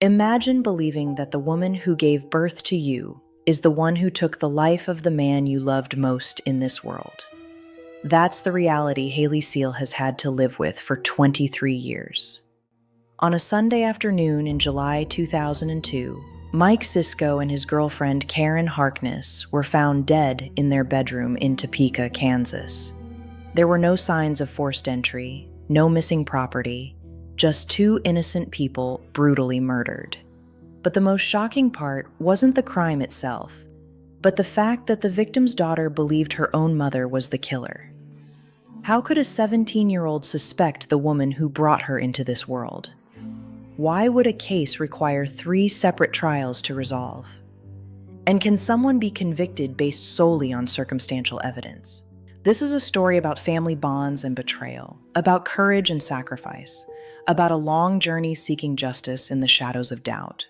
Imagine believing that the woman who gave birth to you is the one who took the life of the man you loved most in this world. That's the reality Haley Seal has had to live with for 23 years. On a Sunday afternoon in July 2002, Mike Sisco and his girlfriend Karen Harkness were found dead in their bedroom in Topeka, Kansas. There were no signs of forced entry, no missing property, just two innocent people brutally murdered. But the most shocking part wasn't the crime itself, but the fact that the victim's daughter believed her own mother was the killer. How could a 17-year-old suspect the woman who brought her into this world? Why would a case require 3 separate trials to resolve? And can someone be convicted based solely on circumstantial evidence? This is a story about family bonds and betrayal, about courage and sacrifice, about a long journey seeking justice in the shadows of doubt.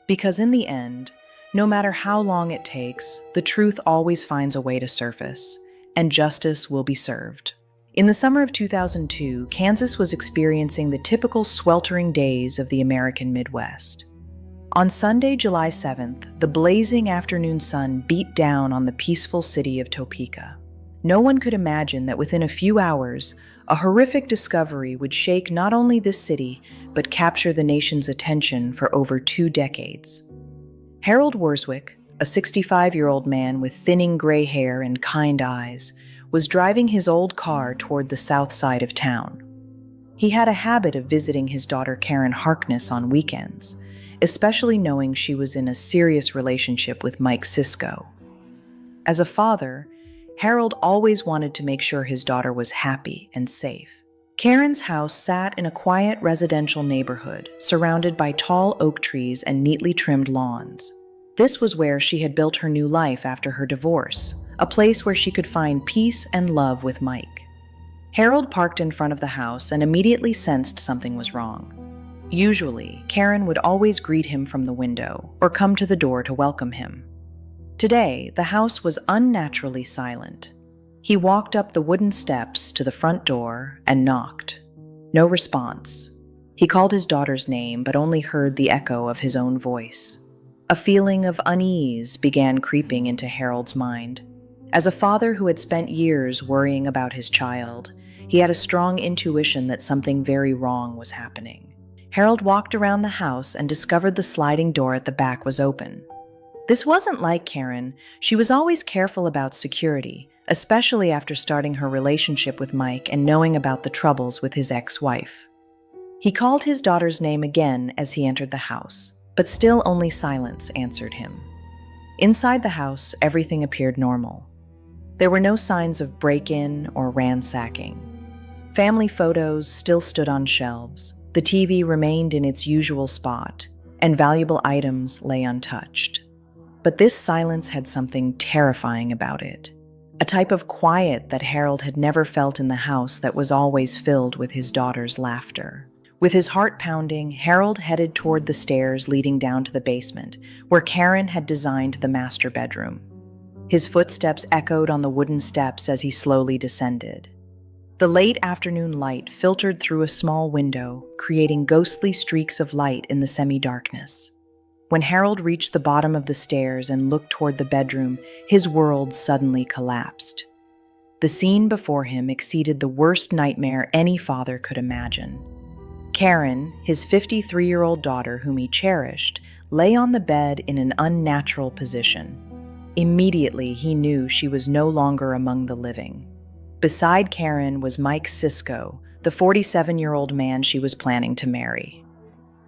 Because in the end, no matter how long it takes, the truth always finds a way to surface, and justice will be served. In the summer of 2002, Kansas was experiencing the typical sweltering days of the American Midwest. On Sunday, July 7th, the blazing afternoon sun beat down on the peaceful city of Topeka. No one could imagine that within a few hours, a horrific discovery would shake not only this city, but capture the nation's attention for over 2 decades. Harold Worswick, a 65-year-old man with thinning gray hair and kind eyes, was driving his old car toward the south side of town. He had a habit of visiting his daughter Karen Harkness on weekends, especially knowing she was in a serious relationship with Mike Sisco. As a father, Harold always wanted to make sure his daughter was happy and safe. Karen's house sat in a quiet residential neighborhood, surrounded by tall oak trees and neatly trimmed lawns. This was where she had built her new life after her divorce, a place where she could find peace and love with Mike. Harold parked in front of the house and immediately sensed something was wrong. Usually, Karen would always greet him from the window or come to the door to welcome him. Today, the house was unnaturally silent. He walked up the wooden steps to the front door and knocked. No response. He called his daughter's name but only heard the echo of his own voice. A feeling of unease began creeping into Harold's mind. As a father who had spent years worrying about his child, he had a strong intuition that something very wrong was happening. Harold walked around the house and discovered the sliding door at the back was open. This wasn't like Karen. She was always careful about security, especially after starting her relationship with Mike and knowing about the troubles with his ex-wife. He called his daughter's name again as he entered the house, but still only silence answered him. Inside the house, everything appeared normal. There were no signs of break-in or ransacking. Family photos still stood on shelves, the TV remained in its usual spot, and valuable items lay untouched. But this silence had something terrifying about it, a type of quiet that Harold had never felt in the house that was always filled with his daughter's laughter. With his heart pounding, Harold headed toward the stairs leading down to the basement, where Karen had designed the master bedroom. His footsteps echoed on the wooden steps as he slowly descended. The late afternoon light filtered through a small window, creating ghostly streaks of light in the semi-darkness. When Harold reached the bottom of the stairs and looked toward the bedroom, his world suddenly collapsed. The scene before him exceeded the worst nightmare any father could imagine. Karen, his 53-year-old daughter whom he cherished, lay on the bed in an unnatural position. Immediately, he knew she was no longer among the living. Beside Karen was Mike Sisco, the 47-year-old man she was planning to marry.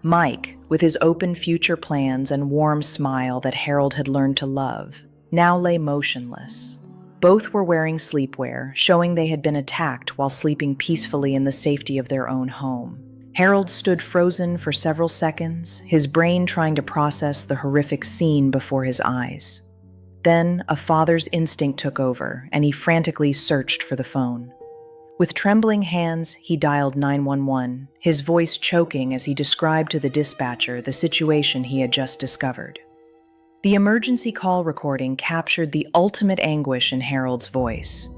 Mike, with his open future plans and warm smile that Harold had learned to love, now lay motionless. Both were wearing sleepwear, showing they had been attacked while sleeping peacefully in the safety of their own home. Harold stood frozen for several seconds, his brain trying to process the horrific scene before his eyes. Then, a father's instinct took over, and he frantically searched for the phone. With trembling hands, he dialed 911, his voice choking as he described to the dispatcher the situation he had just discovered. The emergency call recording captured the ultimate anguish in Harold's voice.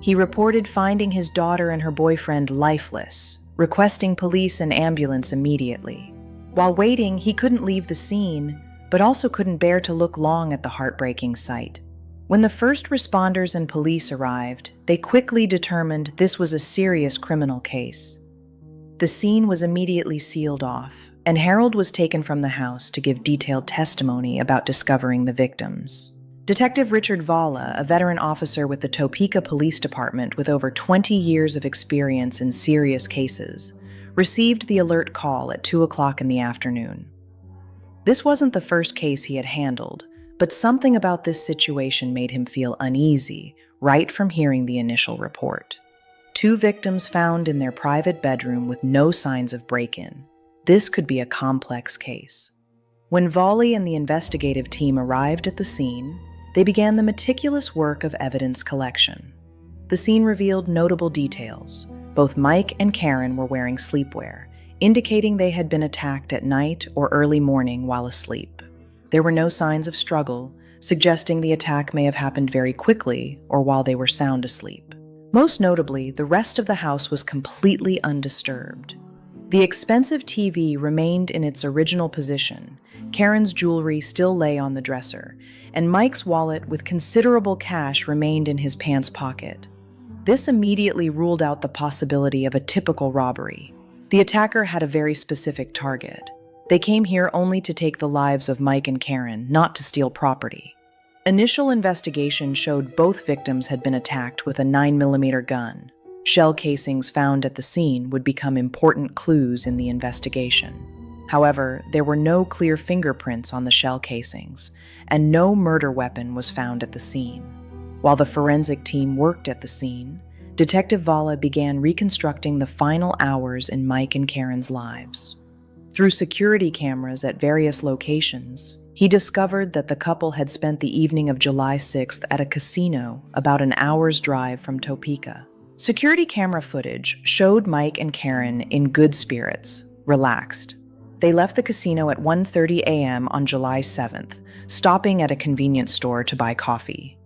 He reported finding his daughter and her boyfriend lifeless, requesting police and ambulance immediately. While waiting, he couldn't leave the scene, but also couldn't bear to look long at the heartbreaking sight. When the first responders and police arrived, they quickly determined this was a serious criminal case. The scene was immediately sealed off, and Harold was taken from the house to give detailed testimony about discovering the victims. Detective Richard Valla, a veteran officer with the Topeka Police Department with over 20 years of experience in serious cases, received the alert call at 2 o'clock in the afternoon. This wasn't the first case he had handled, but something about this situation made him feel uneasy right from hearing the initial report. 2 victims found in their private bedroom with no signs of break-in. This could be a complex case. When Volley and the investigative team arrived at the scene, they began the meticulous work of evidence collection. The scene revealed notable details. Both Mike and Karen were wearing sleepwear, indicating they had been attacked at night or early morning while asleep. There were no signs of struggle, suggesting the attack may have happened very quickly or while they were sound asleep. Most notably, the rest of the house was completely undisturbed. The expensive TV remained in its original position, Karen's jewelry still lay on the dresser, and Mike's wallet with considerable cash remained in his pants pocket. This immediately ruled out the possibility of a typical robbery. The attacker had a very specific target. They came here only to take the lives of Mike and Karen, not to steal property. Initial investigation showed both victims had been attacked with a 9mm gun. Shell casings found at the scene would become important clues in the investigation. However, there were no clear fingerprints on the shell casings, and no murder weapon was found at the scene. While the forensic team worked at the scene, Detective Valla began reconstructing the final hours in Mike and Karen's lives. Through security cameras at various locations, he discovered that the couple had spent the evening of July 6th at a casino about an hour's drive from Topeka. Security camera footage showed Mike and Karen in good spirits, relaxed. They left the casino at 1:30 a.m. on July 7th, stopping at a convenience store to buy coffee.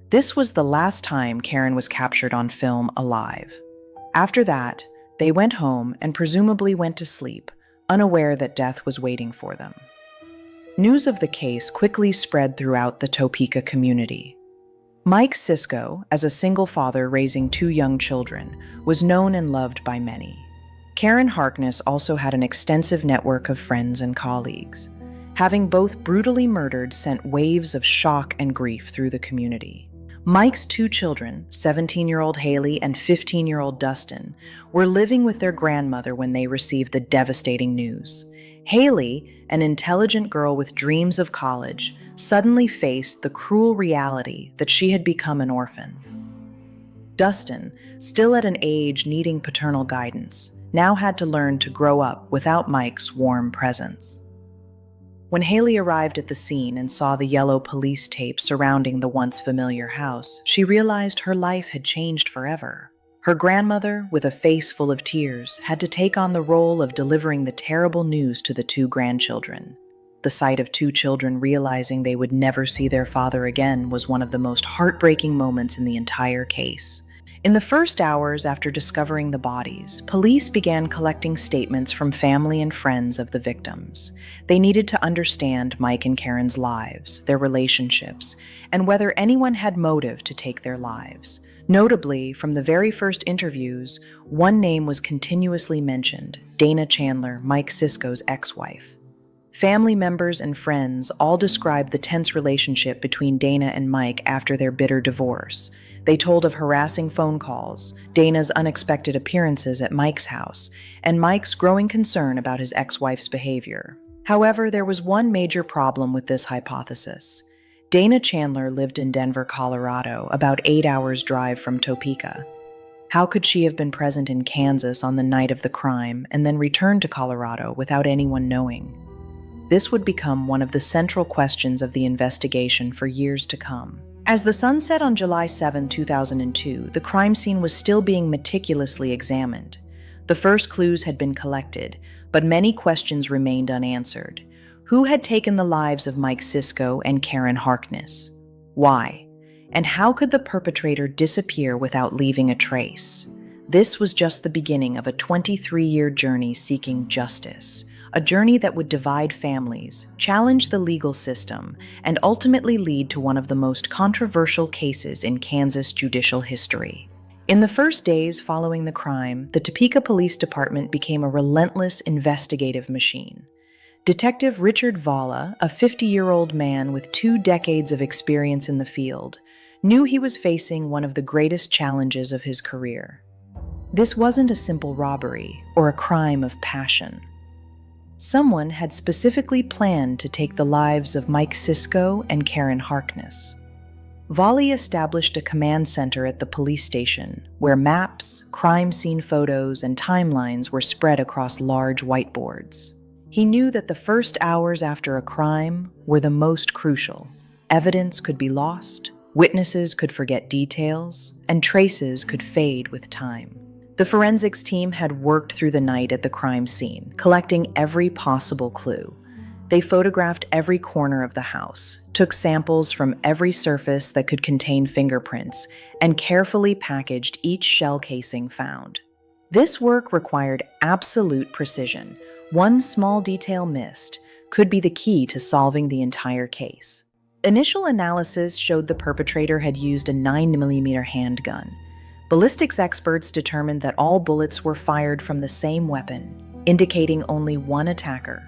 This was the last time Karen was captured on film alive. After that, they went home and presumably went to sleep, unaware that death was waiting for them. News of the case quickly spread throughout the Topeka community. Mike Sisco, as a single father raising 2 young children, was known and loved by many. Karen Harkness also had an extensive network of friends and colleagues. Having both brutally murdered sent waves of shock and grief through the community. Mike's 2 children, 17-year-old Haley and 15-year-old Dustin, were living with their grandmother when they received the devastating news. Haley, an intelligent girl with dreams of college, suddenly faced the cruel reality that she had become an orphan. Dustin, still at an age needing paternal guidance, now had to learn to grow up without Mike's warm presence. When Haley arrived at the scene and saw the yellow police tape surrounding the once familiar house, she realized her life had changed forever. Her grandmother, with a face full of tears, had to take on the role of delivering the terrible news to the 2 grandchildren. The sight of 2 children realizing they would never see their father again was one of the most heartbreaking moments in the entire case. In the first hours after discovering the bodies, police began collecting statements from family and friends of the victims. They needed to understand Mike and Karen's lives, their relationships, and whether anyone had motive to take their lives. Notably, from the very first interviews, one name was continuously mentioned: Dana Chandler, Mike Sisco's ex-wife. Family members and friends all described the tense relationship between Dana and Mike after their bitter divorce. They told of harassing phone calls, Dana's unexpected appearances at Mike's house, and Mike's growing concern about his ex-wife's behavior. However, there was one major problem with this hypothesis. Dana Chandler lived in Denver, Colorado, about 8 hours' drive from Topeka. How could she have been present in Kansas on the night of the crime and then returned to Colorado without anyone knowing? This would become one of the central questions of the investigation for years to come. As the sun set on July 7, 2002, the crime scene was still being meticulously examined. The first clues had been collected, but many questions remained unanswered. Who had taken the lives of Mike Sisco and Karen Harkness? Why? And how could the perpetrator disappear without leaving a trace? This was just the beginning of a 23-year journey seeking justice, a journey that would divide families, challenge the legal system, and ultimately lead to one of the most controversial cases in Kansas judicial history. In the first days following the crime, the Topeka Police Department became a relentless investigative machine. Detective Richard Valla, a 50-year-old man with 2 decades of experience in the field, knew he was facing one of the greatest challenges of his career. This wasn't a simple robbery or a crime of passion. Someone had specifically planned to take the lives of Mike Sisco and Karen Harkness. Volley established a command center at the police station where maps, crime scene photos, and timelines were spread across large whiteboards. He knew that the first hours after a crime were the most crucial. Evidence could be lost, witnesses could forget details, and traces could fade with time. The forensics team had worked through the night at the crime scene, collecting every possible clue. They photographed every corner of the house, took samples from every surface that could contain fingerprints, and carefully packaged each shell casing found. This work required absolute precision. One small detail missed could be the key to solving the entire case. Initial analysis showed the perpetrator had used a 9mm handgun. Ballistics experts determined that all bullets were fired from the same weapon, indicating only one attacker.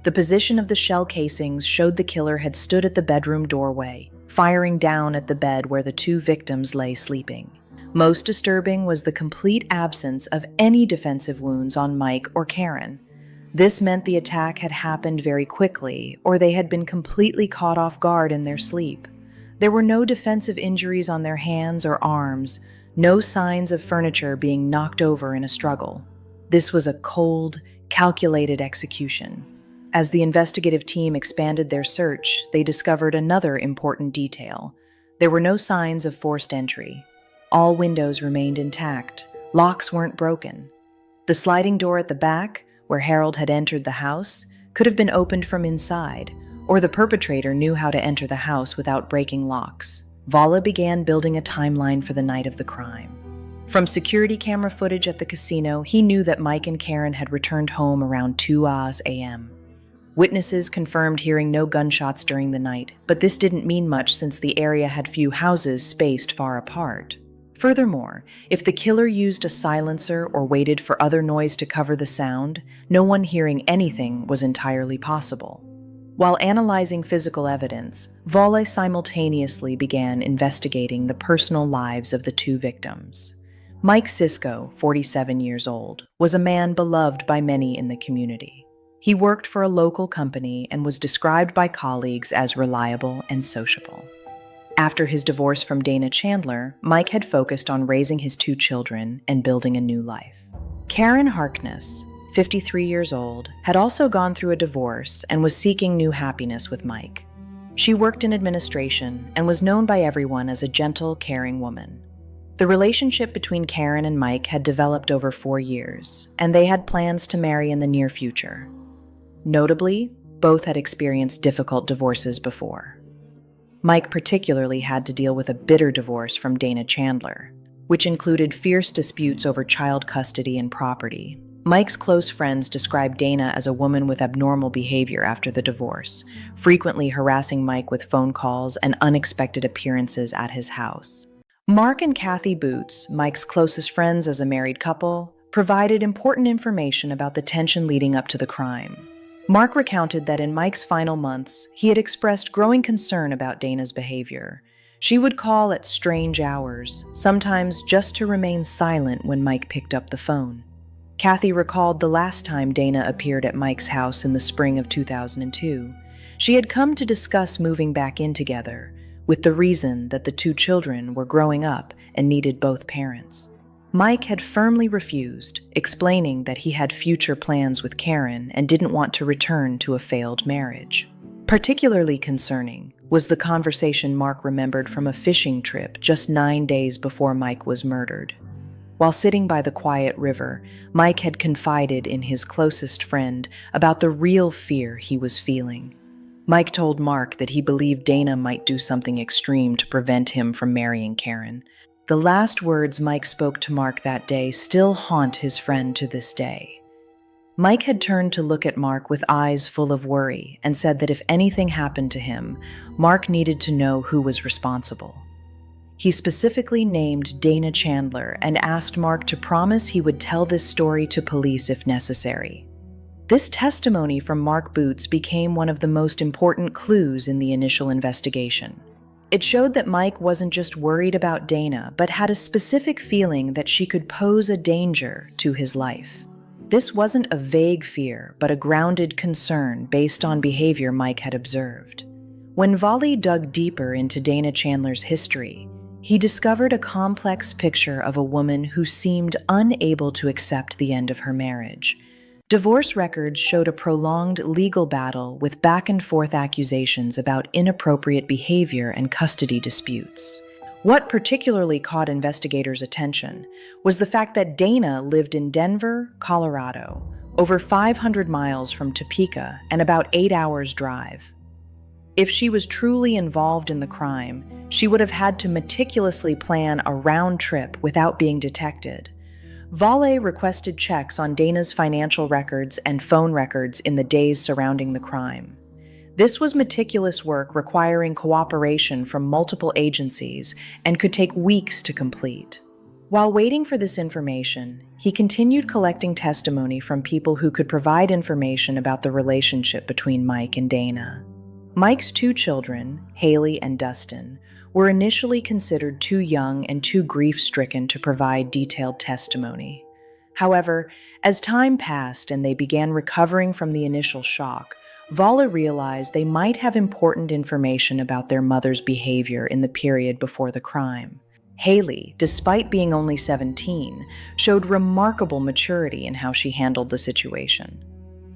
The position of the shell casings showed the killer had stood at the bedroom doorway, firing down at the bed where the 2 victims lay sleeping. Most disturbing was the complete absence of any defensive wounds on Mike or Karen. This meant the attack had happened very quickly, or they had been completely caught off guard in their sleep. There were no defensive injuries on their hands or arms, no signs of furniture being knocked over in a struggle. This was a cold, calculated execution. As the investigative team expanded their search, they discovered another important detail. There were no signs of forced entry. All windows remained intact. Locks weren't broken. The sliding door at the back, where Harold had entered the house, could have been opened from inside, or the perpetrator knew how to enter the house without breaking locks. Valla began building a timeline for the night of the crime. From security camera footage at the casino, he knew that Mike and Karen had returned home around 2 a.m. Witnesses confirmed hearing no gunshots during the night, but this didn't mean much since the area had few houses spaced far apart. Furthermore, if the killer used a silencer or waited for other noise to cover the sound, no one hearing anything was entirely possible. While analyzing physical evidence, Volley simultaneously began investigating the personal lives of the 2 victims. Mike Sisco, 47 years old, was a man beloved by many in the community. He worked for a local company and was described by colleagues as reliable and sociable. After his divorce from Dana Chandler, Mike had focused on raising his 2 children and building a new life. Karen Harkness, 53 years old, had also gone through a divorce and was seeking new happiness with Mike. She worked in administration and was known by everyone as a gentle, caring woman. The relationship between Karen and Mike had developed over 4 years, and they had plans to marry in the near future. Notably, both had experienced difficult divorces before. Mike particularly had to deal with a bitter divorce from Dana Chandler, which included fierce disputes over child custody and property. Mike's close friends described Dana as a woman with abnormal behavior after the divorce, frequently harassing Mike with phone calls and unexpected appearances at his house. Mark and Kathy Boots, Mike's closest friends as a married couple, provided important information about the tension leading up to the crime. Mark recounted that in Mike's final months, he had expressed growing concern about Dana's behavior. She would call at strange hours, sometimes just to remain silent when Mike picked up the phone. Kathy recalled the last time Dana appeared at Mike's house in the spring of 2002. She had come to discuss moving back in together, with the reason that the 2 children were growing up and needed both parents. Mike had firmly refused, explaining that he had future plans with Karen and didn't want to return to a failed marriage. Particularly concerning was the conversation Mark remembered from a fishing trip just 9 days before Mike was murdered. While sitting by the quiet river, Mike had confided in his closest friend about the real fear he was feeling. Mike told Mark that he believed Dana might do something extreme to prevent him from marrying Karen. The last words Mike spoke to Mark that day still haunt his friend to this day. Mike had turned to look at Mark with eyes full of worry and said that if anything happened to him, Mark needed to know who was responsible. He specifically named Dana Chandler and asked Mark to promise he would tell this story to police if necessary. This testimony from Mark Boots became one of the most important clues in the initial investigation. It showed that Mike wasn't just worried about Dana, but had a specific feeling that she could pose a danger to his life. This wasn't a vague fear, but a grounded concern based on behavior Mike had observed. When Volley dug deeper into Dana Chandler's history, he discovered a complex picture of a woman who seemed unable to accept the end of her marriage. Divorce records showed a prolonged legal battle with back-and-forth accusations about inappropriate behavior and custody disputes. What particularly caught investigators' attention was the fact that Dana lived in Denver, Colorado, over 500 miles from Topeka and about 8 hours' drive. If she was truly involved in the crime, she would have had to meticulously plan a round trip without being detected. Volley requested checks on Dana's financial records and phone records in the days surrounding the crime. This was meticulous work requiring cooperation from multiple agencies and could take weeks to complete. While waiting for this information, he continued collecting testimony from people who could provide information about the relationship between Mike and Dana. Mike's 2 children, Haley and Dustin, were initially considered too young and too grief-stricken to provide detailed testimony. However, as time passed and they began recovering from the initial shock, Volley realized they might have important information about their mother's behavior in the period before the crime. Haley, despite being only 17, showed remarkable maturity in how she handled the situation.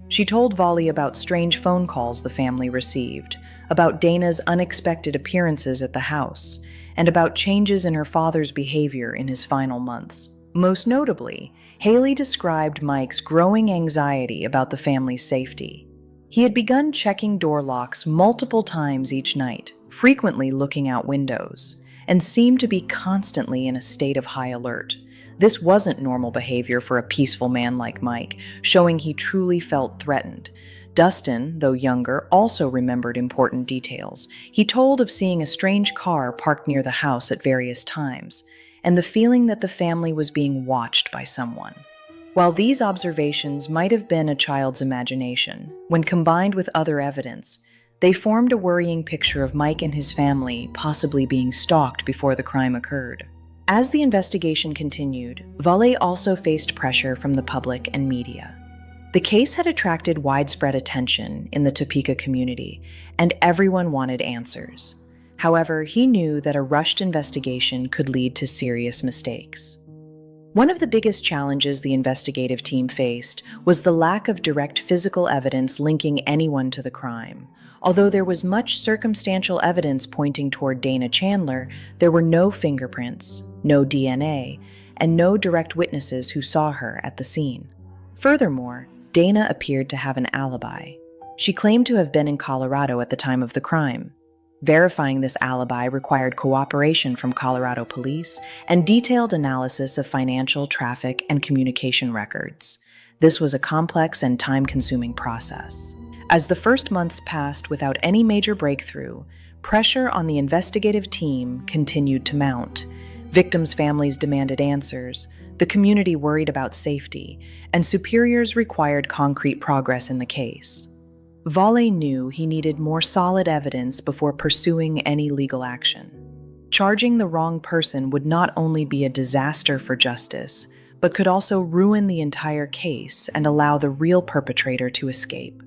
She told Volley about strange phone calls the family received, about Dana's unexpected appearances at the house, and about changes in her father's behavior in his final months. Most notably, Haley described Mike's growing anxiety about the family's safety. He had begun checking door locks multiple times each night, frequently looking out windows, and seemed to be constantly in a state of high alert. This wasn't normal behavior for a peaceful man like Mike, showing he truly felt threatened. Dustin, though younger, also remembered important details. He told of seeing a strange car parked near the house at various times, and the feeling that the family was being watched by someone. While these observations might have been a child's imagination, when combined with other evidence, they formed a worrying picture of Mike and his family possibly being stalked before the crime occurred. As the investigation continued, Volley also faced pressure from the public and media. The case had attracted widespread attention in the Topeka community, and everyone wanted answers. However, he knew that a rushed investigation could lead to serious mistakes. One of the biggest challenges the investigative team faced was the lack of direct physical evidence linking anyone to the crime. Although there was much circumstantial evidence pointing toward Dana Chandler, there were no fingerprints, no DNA, and no direct witnesses who saw her at the scene. Furthermore, Dana appeared to have an alibi. She claimed to have been in Colorado at the time of the crime. Verifying this alibi required cooperation from Colorado police and detailed analysis of financial, traffic, and communication records. This was a complex and time-consuming process. As the first months passed without any major breakthrough, pressure on the investigative team continued to mount. Victims' families demanded answers, the community worried about safety, and superiors required concrete progress in the case. Volley knew he needed more solid evidence before pursuing any legal action. Charging the wrong person would not only be a disaster for justice, but could also ruin the entire case and allow the real perpetrator to escape.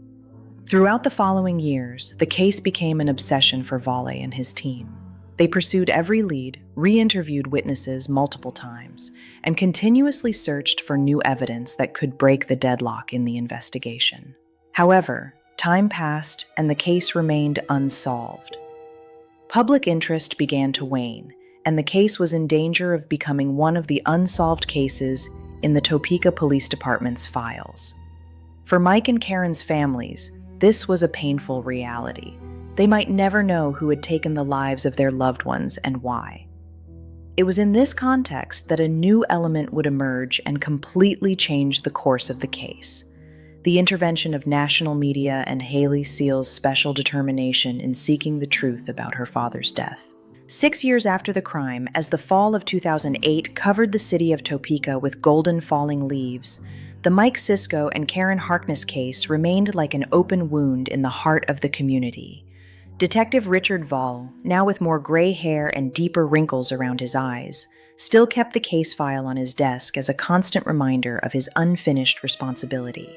Throughout the following years, the case became an obsession for Volley and his team. They pursued every lead, re-interviewed witnesses multiple times, and continuously searched for new evidence that could break the deadlock in the investigation. However, time passed and the case remained unsolved. Public interest began to wane, and the case was in danger of becoming one of the unsolved cases in the Topeka Police Department's files. For Mike and Karen's families, this was a painful reality. They might never know who had taken the lives of their loved ones and why. It was in this context that a new element would emerge and completely change the course of the case. the intervention of national media, and Haley Seal's special determination in seeking the truth about her father's death. 6 years after the crime, as the fall of 2008 covered the city of Topeka with golden falling leaves, the Mike Sisco and Karen Harkness case remained like an open wound in the heart of the community. Detective Richard Vall, now with more gray hair and deeper wrinkles around his eyes, still kept the case file on his desk as a constant reminder of his unfinished responsibility.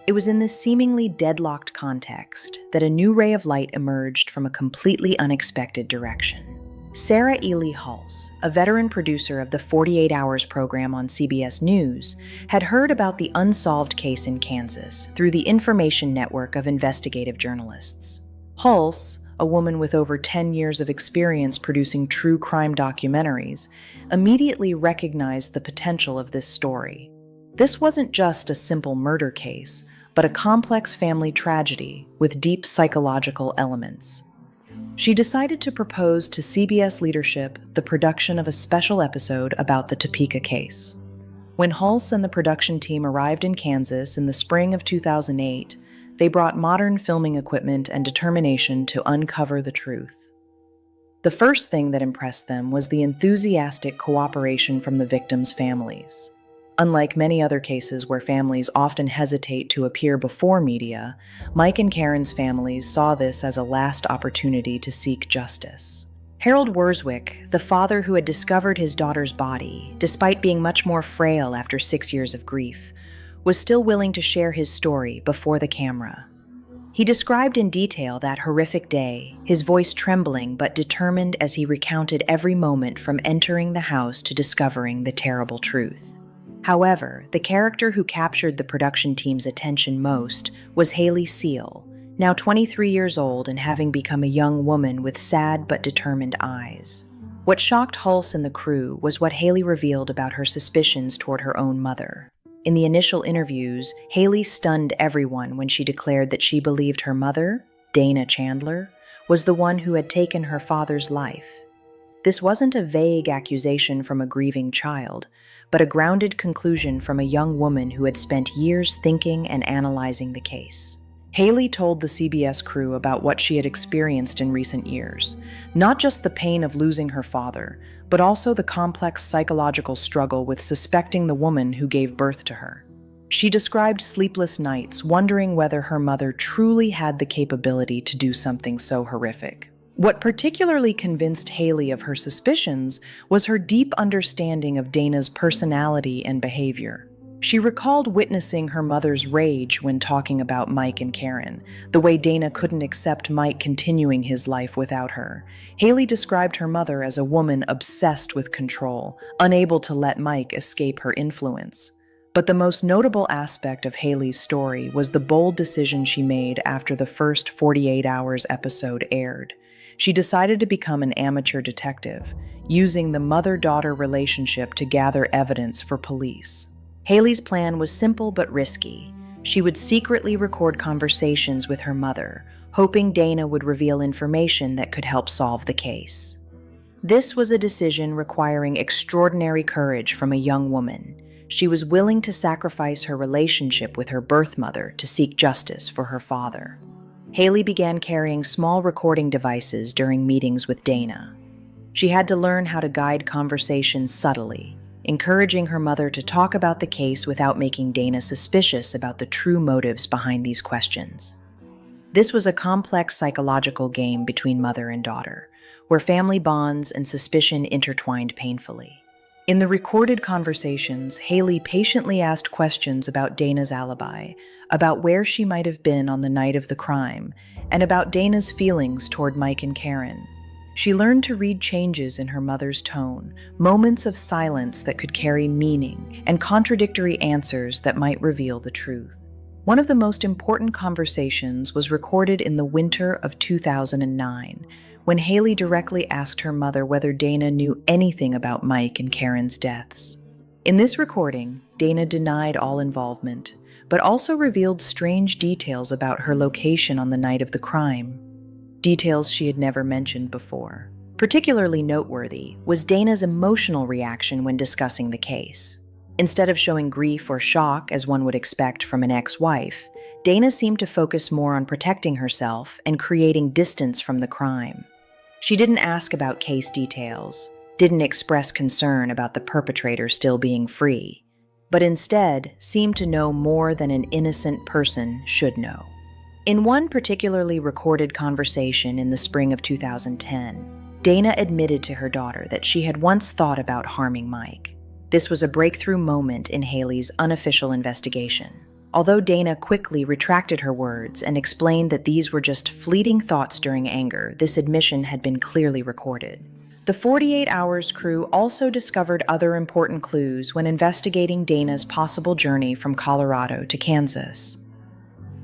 It was in this seemingly deadlocked context that a new ray of light emerged from a completely unexpected direction. Sarah Ely Hulse, a veteran producer of the 48 Hours program on CBS News, had heard about the unsolved case in Kansas through the Information Network of investigative journalists. Hulse, a woman with over 10 years of experience producing true crime documentaries, immediately recognized the potential of this story. This wasn't just a simple murder case, but a complex family tragedy with deep psychological elements. She decided to propose to CBS leadership the production of a special episode about the Topeka case. When Hulse and the production team arrived in Kansas in the spring of 2008, they brought modern filming equipment and determination to uncover the truth. The first thing that impressed them was the enthusiastic cooperation from the victims' families. Unlike many other cases where families often hesitate to appear before media, Mike and Karen's families saw this as a last opportunity to seek justice. Harold Wurswick, the father who had discovered his daughter's body, despite being much more frail after 6 years of grief, was still willing to share his story before the camera. He described in detail that horrific day, his voice trembling but determined as he recounted every moment from entering the house to discovering the terrible truth. However, the character who captured the production team's attention most was Haley Seal, now 23 years old and having become a young woman with sad but determined eyes. What shocked Hulse and the crew was what Haley revealed about her suspicions toward her own mother. In the initial interviews, Haley stunned everyone when she declared that she believed her mother, Dana Chandler, was the one who had taken her father's life. This wasn't a vague accusation from a grieving child, but a grounded conclusion from a young woman who had spent years thinking and analyzing the case. Haley told the CBS crew about what she had experienced in recent years, not just the pain of losing her father, but also the complex psychological struggle with suspecting the woman who gave birth to her. She described sleepless nights, wondering whether her mother truly had the capability to do something so horrific. What particularly convinced Haley of her suspicions was her deep understanding of Dana's personality and behavior. She recalled witnessing her mother's rage when talking about Mike and Karen, the way Dana couldn't accept Mike continuing his life without her. Haley described her mother as a woman obsessed with control, unable to let Mike escape her influence. But the most notable aspect of Haley's story was the bold decision she made after the first 48 Hours episode aired. She decided to become an amateur detective, using the mother-daughter relationship to gather evidence for police. Haley's plan was simple but risky. She would secretly record conversations with her mother, hoping Dana would reveal information that could help solve the case. This was a decision requiring extraordinary courage from a young woman. She was willing to sacrifice her relationship with her birth mother to seek justice for her father. Haley began carrying small recording devices during meetings with Dana. She had to learn how to guide conversations subtly, encouraging her mother to talk about the case without making Dana suspicious about the true motives behind these questions. This was a complex psychological game between mother and daughter, where family bonds and suspicion intertwined painfully. In the recorded conversations, Haley patiently asked questions about Dana's alibi, about where she might have been on the night of the crime, and about Dana's feelings toward Mike and Karen. She learned to read changes in her mother's tone, moments of silence that could carry meaning, and contradictory answers that might reveal the truth. One of the most important conversations was recorded in the winter of 2009, when Haley directly asked her mother whether Dana knew anything about Mike and Karen's deaths. In this recording, Dana denied all involvement, but also revealed strange details about her location on the night of the crime, details she had never mentioned before. Particularly noteworthy was Dana's emotional reaction when discussing the case. Instead of showing grief or shock as one would expect from an ex-wife, Dana seemed to focus more on protecting herself and creating distance from the crime. She didn't ask about case details, didn't express concern about the perpetrator still being free, but instead seemed to know more than an innocent person should know. In one particularly recorded conversation in the spring of 2010, Dana admitted to her daughter that she had once thought about harming Mike. This was a breakthrough moment in Haley's unofficial investigation. Although Dana quickly retracted her words and explained that these were just fleeting thoughts during anger, this admission had been clearly recorded. The 48 Hours crew also discovered other important clues when investigating Dana's possible journey from Colorado to Kansas.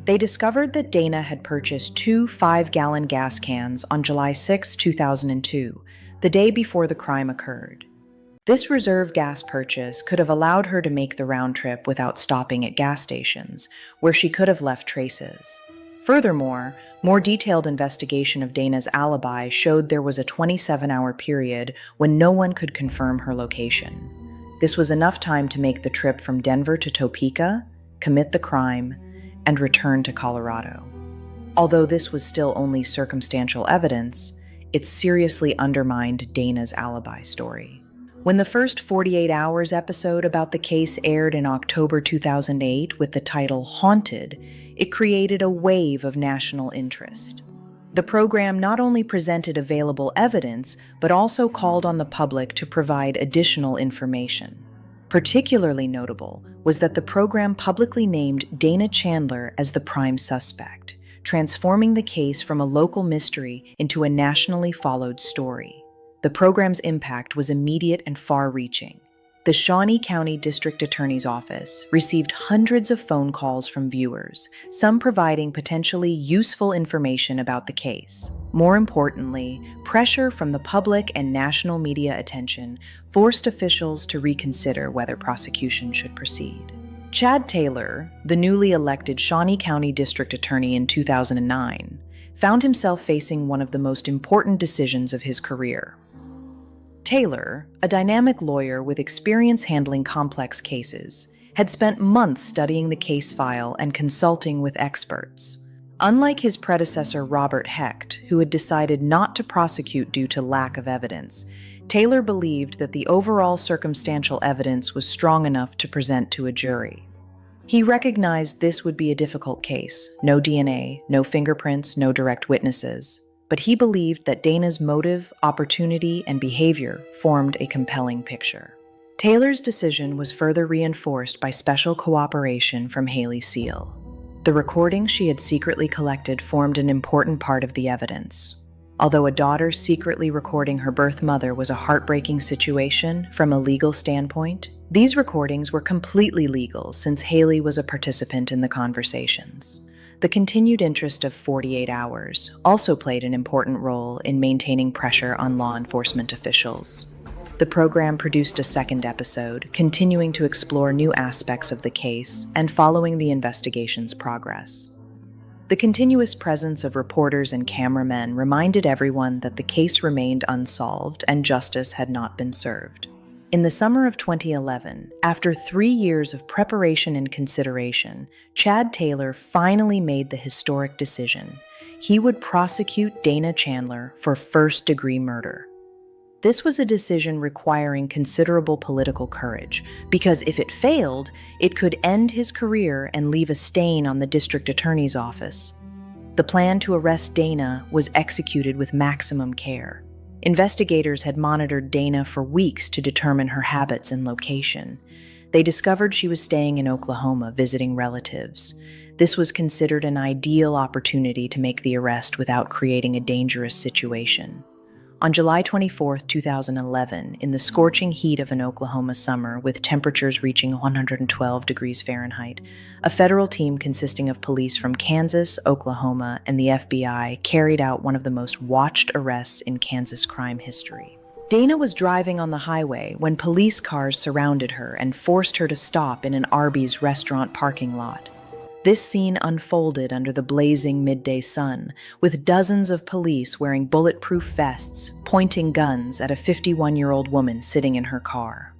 They discovered that Dana had purchased 2 5-gallon gas cans on July 6, 2002, the day before the crime occurred. This reserve gas purchase could have allowed her to make the round trip without stopping at gas stations, where she could have left traces. Furthermore, more detailed investigation of Dana's alibi showed there was a 27-hour period when no one could confirm her location. This was enough time to make the trip from Denver to Topeka, commit the crime, and return to Colorado. Although this was still only circumstantial evidence, it seriously undermined Dana's alibi story. When the first 48 Hours episode about the case aired in October 2008 with the title Haunted, it created a wave of national interest. The program not only presented available evidence, but also called on the public to provide additional information. Particularly notable was that the program publicly named Dana Chandler as the prime suspect, transforming the case from a local mystery into a nationally followed story. The program's impact was immediate and far-reaching. The Shawnee County District Attorney's Office received hundreds of phone calls from viewers, some providing potentially useful information about the case. More importantly, pressure from the public and national media attention forced officials to reconsider whether prosecution should proceed. Chad Taylor, the newly elected Shawnee County District Attorney in 2009, found himself facing one of the most important decisions of his career. Taylor, a dynamic lawyer with experience handling complex cases, had spent months studying the case file and consulting with experts. Unlike his predecessor Robert Hecht, who had decided not to prosecute due to lack of evidence, Taylor believed that the overall circumstantial evidence was strong enough to present to a jury. He recognized this would be a difficult case: no DNA, no fingerprints, no direct witnesses. But he believed that Dana's motive, opportunity, and behavior formed a compelling picture. Taylor's decision was further reinforced by special cooperation from Haley Seal. The recordings she had secretly collected formed an important part of the evidence. Although a daughter secretly recording her birth mother was a heartbreaking situation from a legal standpoint, these recordings were completely legal since Haley was a participant in the conversations. The continued interest of 48 Hours also played an important role in maintaining pressure on law enforcement officials. The program produced a second episode, continuing to explore new aspects of the case and following the investigation's progress. The continuous presence of reporters and cameramen reminded everyone that the case remained unsolved and justice had not been served. In the summer of 2011, after 3 years of preparation and consideration, Chad Taylor finally made the historic decision. He would prosecute Dana Chandler for first-degree murder. This was a decision requiring considerable political courage, because if it failed, it could end his career and leave a stain on the district attorney's office. The plan to arrest Dana was executed with maximum care. Investigators had monitored Dana for weeks to determine her habits and location. They discovered she was staying in Oklahoma visiting relatives. This was considered an ideal opportunity to make the arrest without creating a dangerous situation. On July 24, 2011, in the scorching heat of an Oklahoma summer with temperatures reaching 112 degrees Fahrenheit, a federal team consisting of police from Kansas, Oklahoma, and the FBI carried out one of the most watched arrests in Kansas crime history. Dana was driving on the highway when police cars surrounded her and forced her to stop in an Arby's restaurant parking lot. This scene unfolded under the blazing midday sun, with dozens of police wearing bulletproof vests, pointing guns at a 51-year-old woman sitting in her car.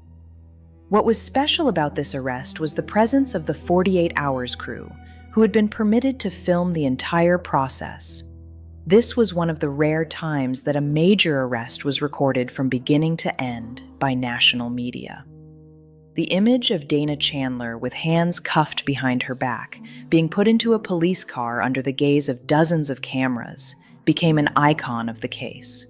What was special about this arrest was the presence of the 48 Hours crew, who had been permitted to film the entire process. This was one of the rare times that a major arrest was recorded from beginning to end by national media. The image of Dana Chandler with hands cuffed behind her back, being put into a police car under the gaze of dozens of cameras, became an icon of the case.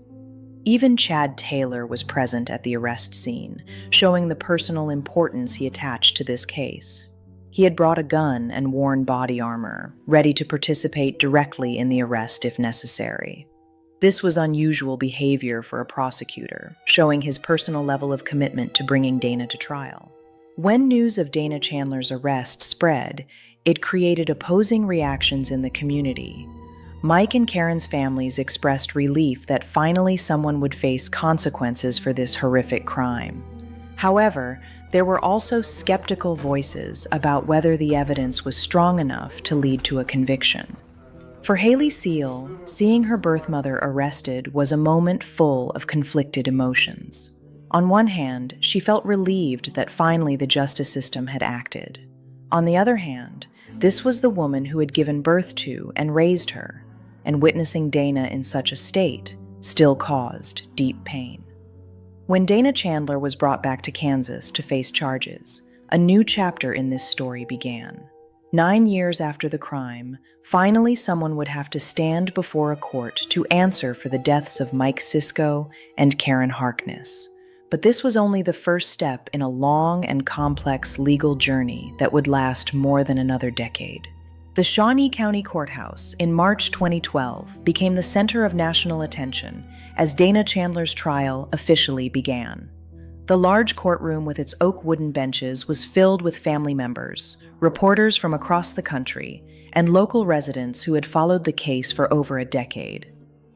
Even Chad Taylor was present at the arrest scene, showing the personal importance he attached to this case. He had brought a gun and worn body armor, ready to participate directly in the arrest if necessary. This was unusual behavior for a prosecutor, showing his personal level of commitment to bringing Dana to trial. When news of Dana Chandler's arrest spread, it created opposing reactions in the community. Mike and Karen's families expressed relief that finally someone would face consequences for this horrific crime. However, there were also skeptical voices about whether the evidence was strong enough to lead to a conviction. For Haley Seal, seeing her birth mother arrested was a moment full of conflicted emotions. On one hand, she felt relieved that finally the justice system had acted. On the other hand, this was the woman who had given birth to and raised her, and witnessing Dana in such a state still caused deep pain. When Dana Chandler was brought back to Kansas to face charges, a new chapter in this story began. 9 years after the crime, finally someone would have to stand before a court to answer for the deaths of Mike Sisco and Karen Harkness. But this was only the first step in a long and complex legal journey that would last more than another decade. The Shawnee County Courthouse in March 2012 became the center of national attention as Dana Chandler's trial officially began. The large courtroom with its oak wooden benches was filled with family members, reporters from across the country, and local residents who had followed the case for over a decade.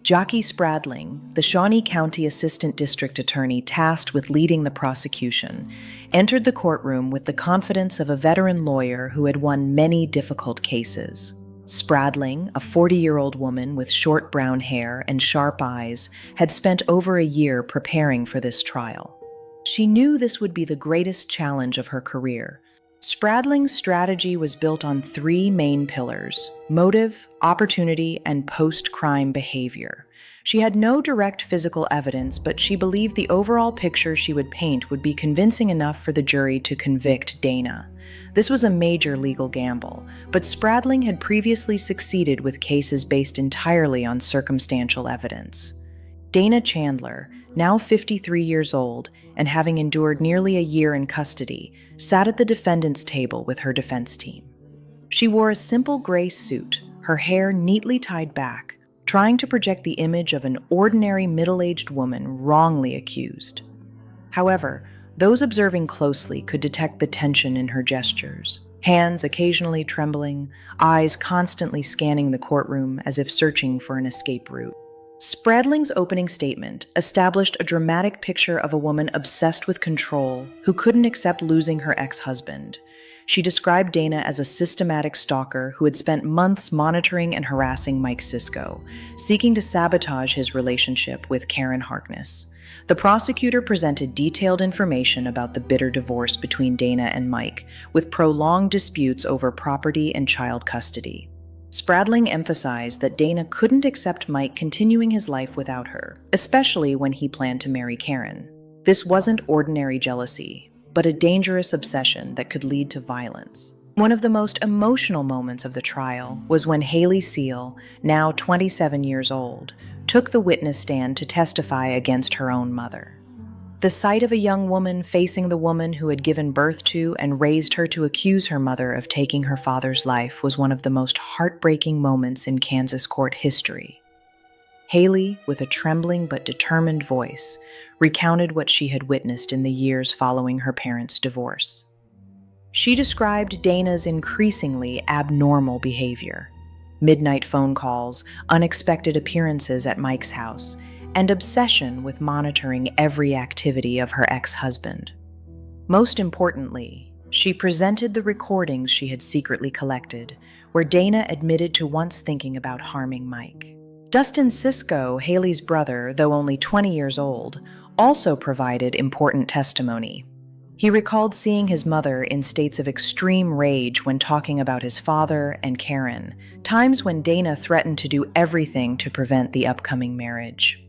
Jockey Spradling, the Shawnee County Assistant District Attorney tasked with leading the prosecution, entered the courtroom with the confidence of a veteran lawyer who had won many difficult cases. Spradling, a 40-year-old woman with short brown hair and sharp eyes, had spent over a year preparing for this trial. She knew this would be the greatest challenge of her career. Spradling's strategy was built on 3 main pillars: motive, opportunity, and post-crime behavior. She had no direct physical evidence, but she believed the overall picture she would paint would be convincing enough for the jury to convict Dana. This was a major legal gamble, but Spradling had previously succeeded with cases based entirely on circumstantial evidence. Dana Chandler, now 53 years old and having endured nearly a year in custody, sat at the defendant's table with her defense team. She wore a simple gray suit, her hair neatly tied back, trying to project the image of an ordinary middle-aged woman wrongly accused. However, those observing closely could detect the tension in her gestures, hands occasionally trembling, eyes constantly scanning the courtroom as if searching for an escape route. Spradling's opening statement established a dramatic picture of a woman obsessed with control who couldn't accept losing her ex-husband. She described Dana as a systematic stalker who had spent months monitoring and harassing Mike Sisco, seeking to sabotage his relationship with Karen Harkness. The prosecutor presented detailed information about the bitter divorce between Dana and Mike, with prolonged disputes over property and child custody. Spradling emphasized that Dana couldn't accept Mike continuing his life without her, especially when he planned to marry Karen. This wasn't ordinary jealousy, but a dangerous obsession that could lead to violence. One of the most emotional moments of the trial was when Haley Seal, now 27 years old, took the witness stand to testify against her own mother. The sight of a young woman facing the woman who had given birth to and raised her to accuse her mother of taking her father's life was one of the most heartbreaking moments in Kansas court history. Haley, with a trembling but determined voice, recounted what she had witnessed in the years following her parents' divorce. She described Dana's increasingly abnormal behavior: midnight phone calls, unexpected appearances at Mike's house, and obsession with monitoring every activity of her ex-husband. Most importantly, she presented the recordings she had secretly collected, where Dana admitted to once thinking about harming Mike. Dustin Sisco, Haley's brother, though only 20 years old, also provided important testimony. He recalled seeing his mother in states of extreme rage when talking about his father and Karen, times when Dana threatened to do everything to prevent the upcoming marriage.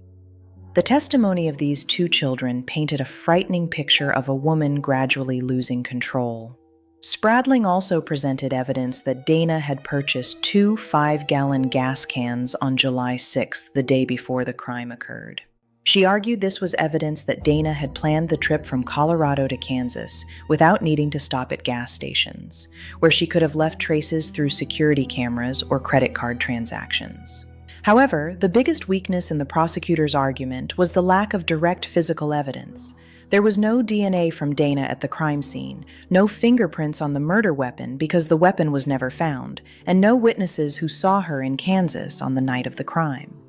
The testimony of these two children painted a frightening picture of a woman gradually losing control. Spradling also presented evidence that Dana had purchased 2 5-gallon gas cans on July 6th, the day before the crime occurred. She argued this was evidence that Dana had planned the trip from Colorado to Kansas without needing to stop at gas stations, where she could have left traces through security cameras or credit card transactions. However, the biggest weakness in the prosecutor's argument was the lack of direct physical evidence. There was no DNA from Dana at the crime scene, no fingerprints on the murder weapon because the weapon was never found, and no witnesses who saw her in Kansas on the night of the crime.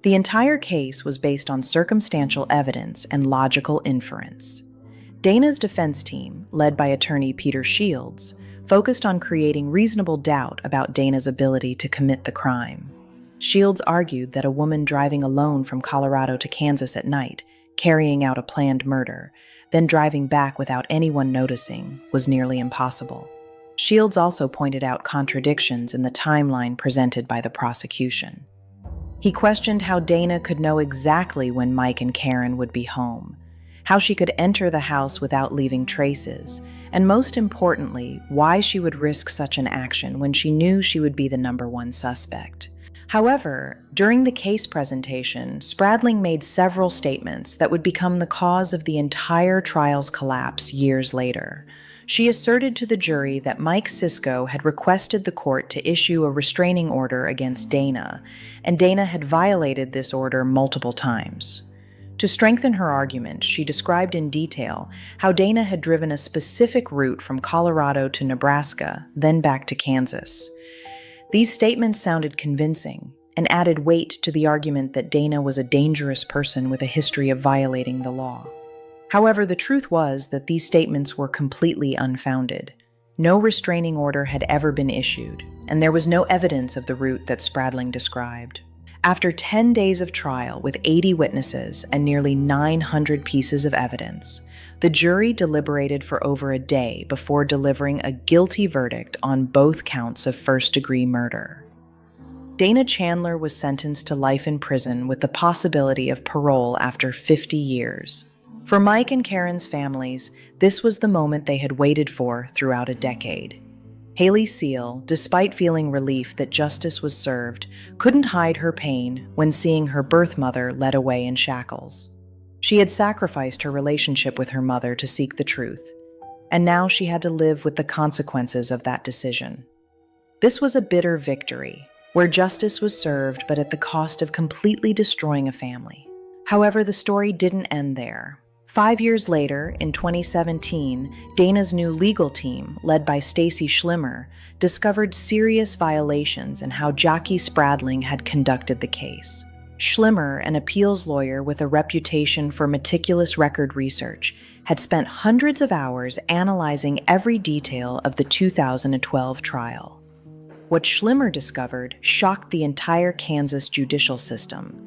The entire case was based on circumstantial evidence and logical inference. Dana's defense team, led by attorney Peter Shields, focused on creating reasonable doubt about Dana's ability to commit the crime. Shields argued that a woman driving alone from Colorado to Kansas at night, carrying out a planned murder, then driving back without anyone noticing, was nearly impossible. Shields also pointed out contradictions in the timeline presented by the prosecution. He questioned how Dana could know exactly when Mike and Karen would be home, how she could enter the house without leaving traces, and most importantly, why she would risk such an action when she knew she would be the #1 suspect. However, during the case presentation, Spradling made several statements that would become the cause of the entire trial's collapse years later. She asserted to the jury that Mike Sisco had requested the court to issue a restraining order against Dana, and Dana had violated this order multiple times. To strengthen her argument, she described in detail how Dana had driven a specific route from Colorado to Nebraska, then back to Kansas. These statements sounded convincing and added weight to the argument that Dana was a dangerous person with a history of violating the law. However, the truth was that these statements were completely unfounded. No restraining order had ever been issued, and there was no evidence of the route that Spradling described. After 10 days of trial with 80 witnesses and nearly 900 pieces of evidence, the jury deliberated for over a day before delivering a guilty verdict on both counts of first-degree murder. Dana Chandler was sentenced to life in prison with the possibility of parole after 50 years. For Mike and Karen's families, this was the moment they had waited for throughout a decade. Haley Seal, despite feeling relief that justice was served, couldn't hide her pain when seeing her birth mother led away in shackles. She had sacrificed her relationship with her mother to seek the truth, and now she had to live with the consequences of that decision. This was a bitter victory, where justice was served but at the cost of completely destroying a family. However, the story didn't end there. 5 years later, in 2017, Dana's new legal team, led by Stacy Schlimmer, discovered serious violations in how Jackie Spradling had conducted the case. Schlimmer, an appeals lawyer with a reputation for meticulous record research, had spent hundreds of hours analyzing every detail of the 2012 trial. What Schlimmer discovered shocked the entire Kansas judicial system.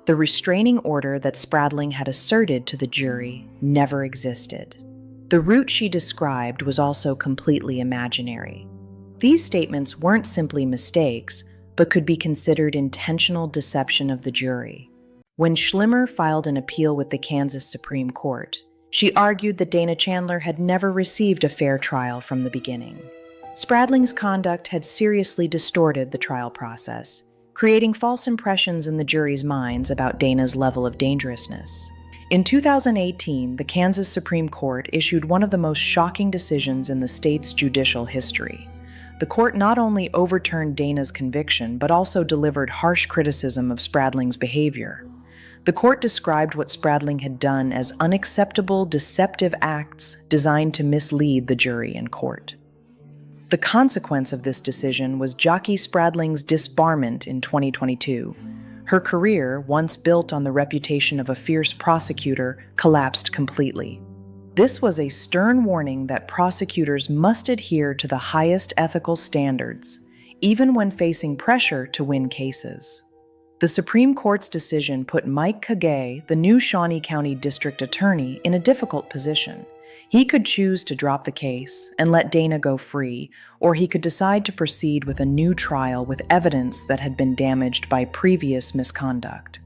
The restraining order that Spradling had asserted to the jury never existed. The route she described was also completely imaginary. These statements weren't simply mistakes, but could be considered intentional deception of the jury. When Schlimmer filed an appeal with the Kansas Supreme Court, she argued that Dana Chandler had never received a fair trial from the beginning. Spradling's conduct had seriously distorted the trial process, creating false impressions in the jury's minds about Dana's level of dangerousness. In 2018, the Kansas Supreme Court issued one of the most shocking decisions in the state's judicial history. The court not only overturned Dana's conviction, but also delivered harsh criticism of Spradling's behavior. The court described what Spradling had done as unacceptable, deceptive acts designed to mislead the jury and court. The consequence of this decision was Jackie Spradling's disbarment in 2022. Her career, once built on the reputation of a fierce prosecutor, collapsed completely. This was a stern warning that prosecutors must adhere to the highest ethical standards, even when facing pressure to win cases. The Supreme Court's decision put Mike Kagay, the new Shawnee County District Attorney, in a difficult position. He could choose to drop the case and let Dana go free, or he could decide to proceed with a new trial with evidence that had been damaged by previous misconduct.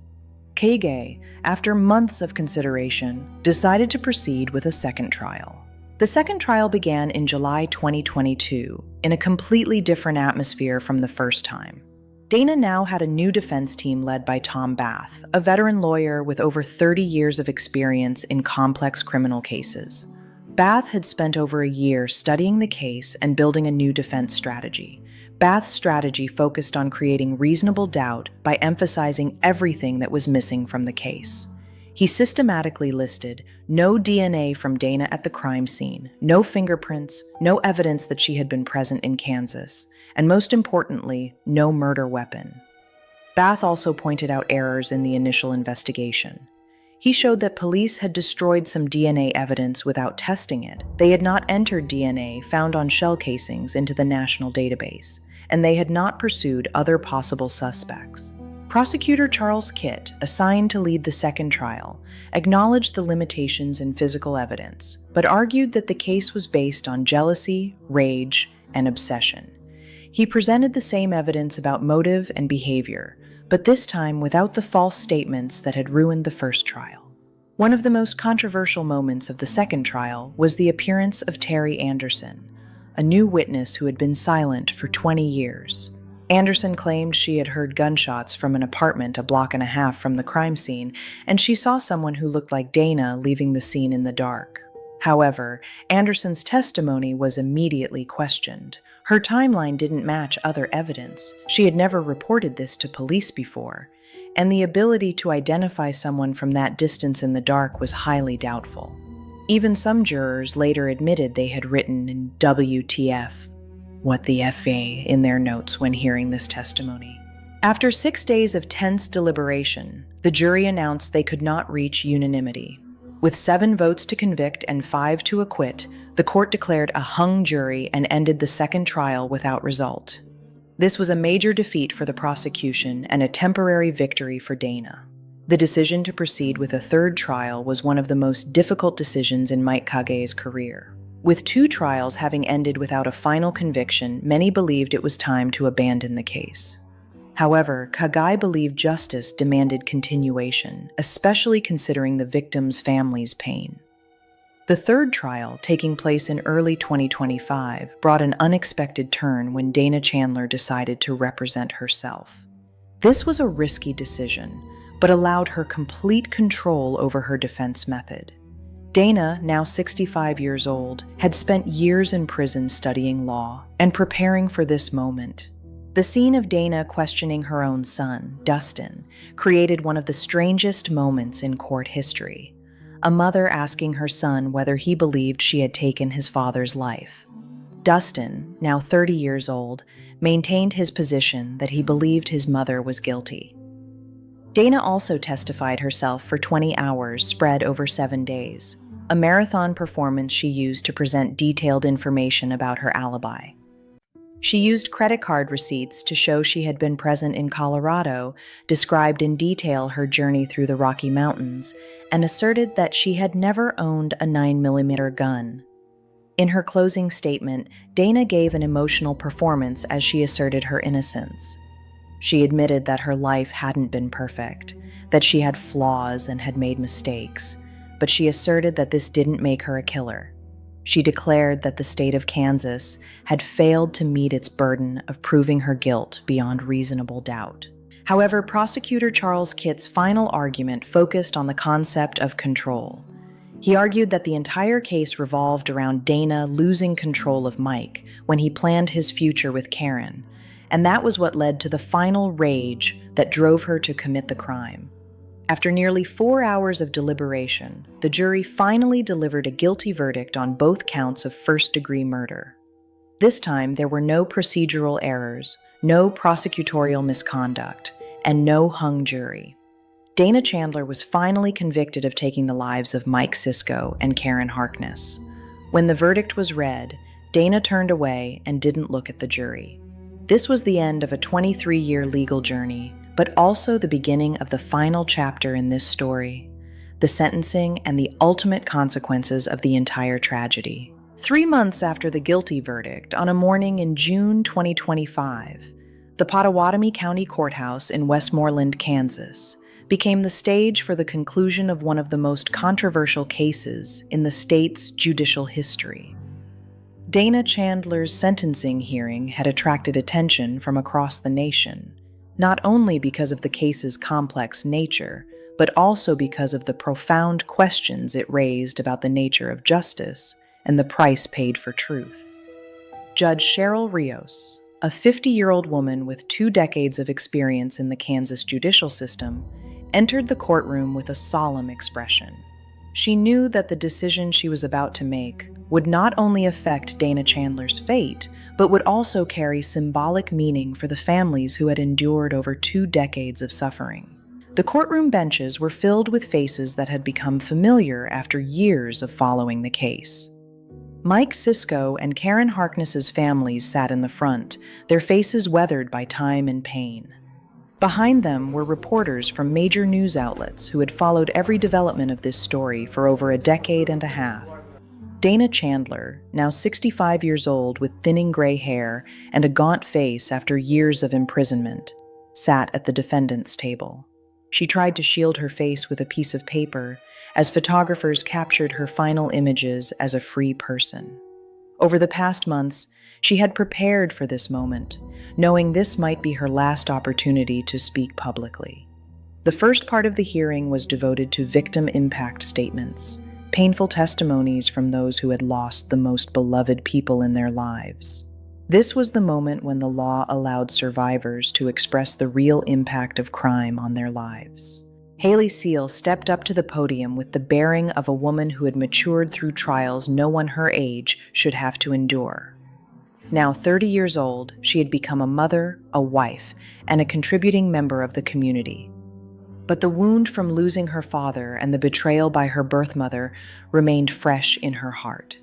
Kage, after months of consideration, decided to proceed with a second trial. The second trial began in July 2022, in a completely different atmosphere from the first time. Dana now had a new defense team led by Tom Bath, a veteran lawyer with over 30 years of experience in complex criminal cases. Bath had spent over a year studying the case and building a new defense strategy. Bath's strategy focused on creating reasonable doubt by emphasizing everything that was missing from the case. He systematically listed no DNA from Dana at the crime scene, no fingerprints, no evidence that she had been present in Kansas, and most importantly, no murder weapon. Bath also pointed out errors in the initial investigation. He showed that police had destroyed some DNA evidence without testing it. They had not entered DNA found on shell casings into the national database, and they had not pursued other possible suspects. Prosecutor Charles Kitt, assigned to lead the second trial, acknowledged the limitations in physical evidence, but argued that the case was based on jealousy, rage, and obsession. He presented the same evidence about motive and behavior, but this time without the false statements that had ruined the first trial. One of the most controversial moments of the second trial was the appearance of Terry Anderson, a new witness who had been silent for 20 years. Anderson claimed she had heard gunshots from an apartment a block and a half from the crime scene, and she saw someone who looked like Dana leaving the scene in the dark. However, Anderson's testimony was immediately questioned. Her timeline didn't match other evidence. She had never reported this to police before, and the ability to identify someone from that distance in the dark was highly doubtful. Even some jurors later admitted they had written in WTF, what the FA, in their notes when hearing this testimony. After 6 days of tense deliberation, the jury announced they could not reach unanimity. With 7 votes to convict and 5 to acquit, the court declared a hung jury and ended the second trial without result. This was a major defeat for the prosecution and a temporary victory for Dana. The decision to proceed with a third trial was one of the most difficult decisions in Mike Kage's career. With 2 trials having ended without a final conviction, many believed it was time to abandon the case. However, Kage believed justice demanded continuation, especially considering the victims' families' pain. The third trial, taking place in early 2025, brought an unexpected turn when Dana Chandler decided to represent herself. This was a risky decision, but allowed her complete control over her defense method. Dana, now 65 years old, had spent years in prison studying law and preparing for this moment. The scene of Dana questioning her own son, Dustin, created one of the strangest moments in court history. A mother asking her son whether he believed she had taken his father's life. Dustin, now 30 years old, maintained his position that he believed his mother was guilty. Dana also testified herself for 20 hours spread over 7 days, a marathon performance she used to present detailed information about her alibi. She used credit card receipts to show she had been present in Colorado, described in detail her journey through the Rocky Mountains, and asserted that she had never owned a 9mm gun. In her closing statement, Dana gave an emotional performance as she asserted her innocence. She admitted that her life hadn't been perfect, that she had flaws and had made mistakes, but she asserted that this didn't make her a killer. She declared that the state of Kansas had failed to meet its burden of proving her guilt beyond reasonable doubt. However, prosecutor Charles Kitt's final argument focused on the concept of control. He argued that the entire case revolved around Dana losing control of Mike when he planned his future with Karen, and that was what led to the final rage that drove her to commit the crime. After nearly 4 hours of deliberation, the jury finally delivered a guilty verdict on both counts of first-degree murder. This time, there were no procedural errors, no prosecutorial misconduct, and no hung jury. Dana Chandler was finally convicted of taking the lives of Mike Sisco and Karen Harkness. When the verdict was read, Dana turned away and didn't look at the jury. This was the end of a 23-year legal journey, but also the beginning of the final chapter in this story. the sentencing, and the ultimate consequences of the entire tragedy. 3 months after the guilty verdict, on a morning in June 2025, the Pottawatomie County Courthouse in Westmoreland, Kansas, became the stage for the conclusion of one of the most controversial cases in the state's judicial history. Dana Chandler's sentencing hearing had attracted attention from across the nation, not only because of the case's complex nature, but also because of the profound questions it raised about the nature of justice and the price paid for truth. Judge Cheryl Rios, a 50-year-old woman with 2 decades of experience in the Kansas judicial system, entered the courtroom with a solemn expression. She knew that the decision she was about to make would not only affect Dana Chandler's fate, but would also carry symbolic meaning for the families who had endured over 2 decades of suffering. The courtroom benches were filled with faces that had become familiar after years of following the case. Mike Sisco and Karen Harkness's families sat in the front, their faces weathered by time and pain. Behind them were reporters from major news outlets who had followed every development of this story for over a decade and a half. Dana Chandler, now 65 years old with thinning gray hair and a gaunt face after years of imprisonment, sat at the defendant's table. She tried to shield her face with a piece of paper as photographers captured her final images as a free person. Over the past months, she had prepared for this moment, knowing this might be her last opportunity to speak publicly. The first part of the hearing was devoted to victim impact statements, painful testimonies from those who had lost the most beloved people in their lives. This was the moment when the law allowed survivors to express the real impact of crime on their lives. Haley Seal stepped up to the podium with the bearing of a woman who had matured through trials no one her age should have to endure. Now 30 years old, she had become a mother, a wife, and a contributing member of the community. But the wound from losing her father and the betrayal by her birth mother remained fresh in her heart.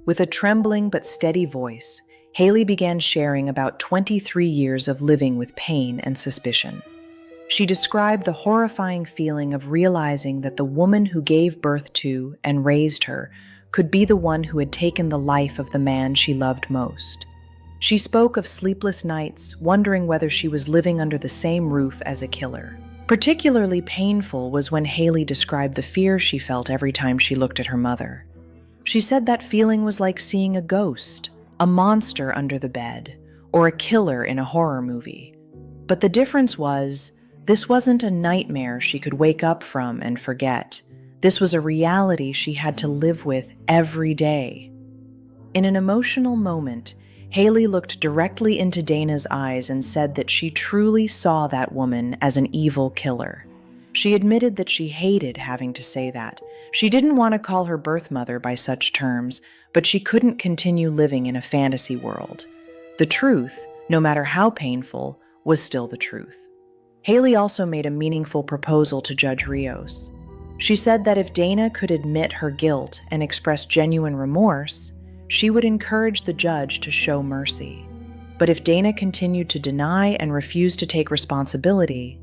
With a trembling but steady voice, Haley began sharing about 23 years of living with pain and suspicion. She described the horrifying feeling of realizing that the woman who gave birth to and raised her could be the one who had taken the life of the man she loved most. She spoke of sleepless nights, wondering whether she was living under the same roof as a killer. Particularly painful was when Haley described the fear she felt every time she looked at her mother. She said that feeling was like seeing a ghost, a monster under the bed, or a killer in a horror movie. But the difference was, this wasn't a nightmare she could wake up from and forget. This was a reality she had to live with every day. In an emotional moment, Haley looked directly into Dana's eyes and said that she truly saw that woman as an evil killer. She admitted that she hated having to say that. She didn't want to call her birth mother by such terms, but she couldn't continue living in a fantasy world. The truth, no matter how painful, was still the truth. Haley also made a meaningful proposal to Judge Rios. She said that if Dana could admit her guilt and express genuine remorse, she would encourage the judge to show mercy. But if Dana continued to deny and refuse to take responsibility,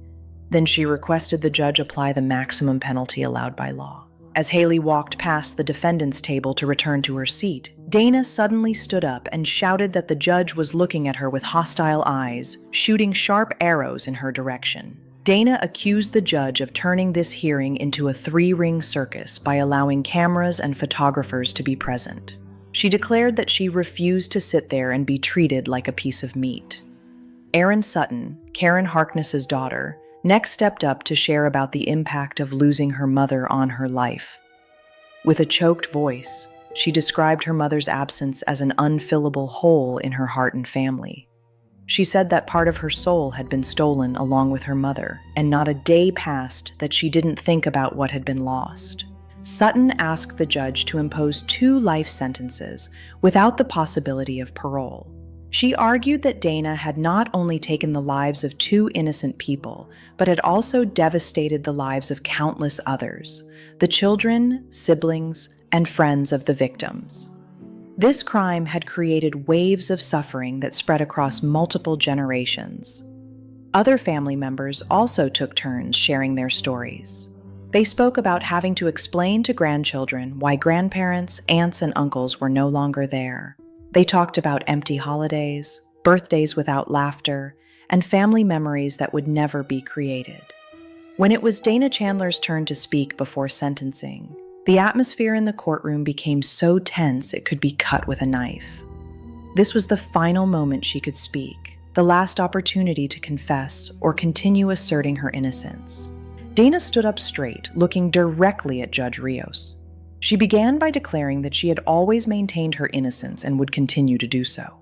then she requested the judge apply the maximum penalty allowed by law. As Haley walked past the defendant's table to return to her seat, Dana suddenly stood up and shouted that the judge was looking at her with hostile eyes, shooting sharp arrows in her direction. Dana accused the judge of turning this hearing into a 3-ring circus by allowing cameras and photographers to be present. She declared that she refused to sit there and be treated like a piece of meat. Erin Sutton, Karen Harkness's daughter, next stepped up to share about the impact of losing her mother on her life. With a choked voice, she described her mother's absence as an unfillable hole in her heart and family. She said that part of her soul had been stolen along with her mother, and not a day passed that she didn't think about what had been lost. Sutton asked the judge to impose 2 life sentences without the possibility of parole. She argued that Dana had not only taken the lives of 2 innocent people, but had also devastated the lives of countless others, the children, siblings, and friends of the victims. This crime had created waves of suffering that spread across multiple generations. Other family members also took turns sharing their stories. They spoke about having to explain to grandchildren why grandparents, aunts, and uncles were no longer there. They talked about empty holidays, birthdays without laughter, and family memories that would never be created. When it was Dana Chandler's turn to speak before sentencing, the atmosphere in the courtroom became so tense it could be cut with a knife. This was the final moment she could speak, the last opportunity to confess or continue asserting her innocence. Dana stood up straight, looking directly at Judge Rios. She began by declaring that she had always maintained her innocence and would continue to do so.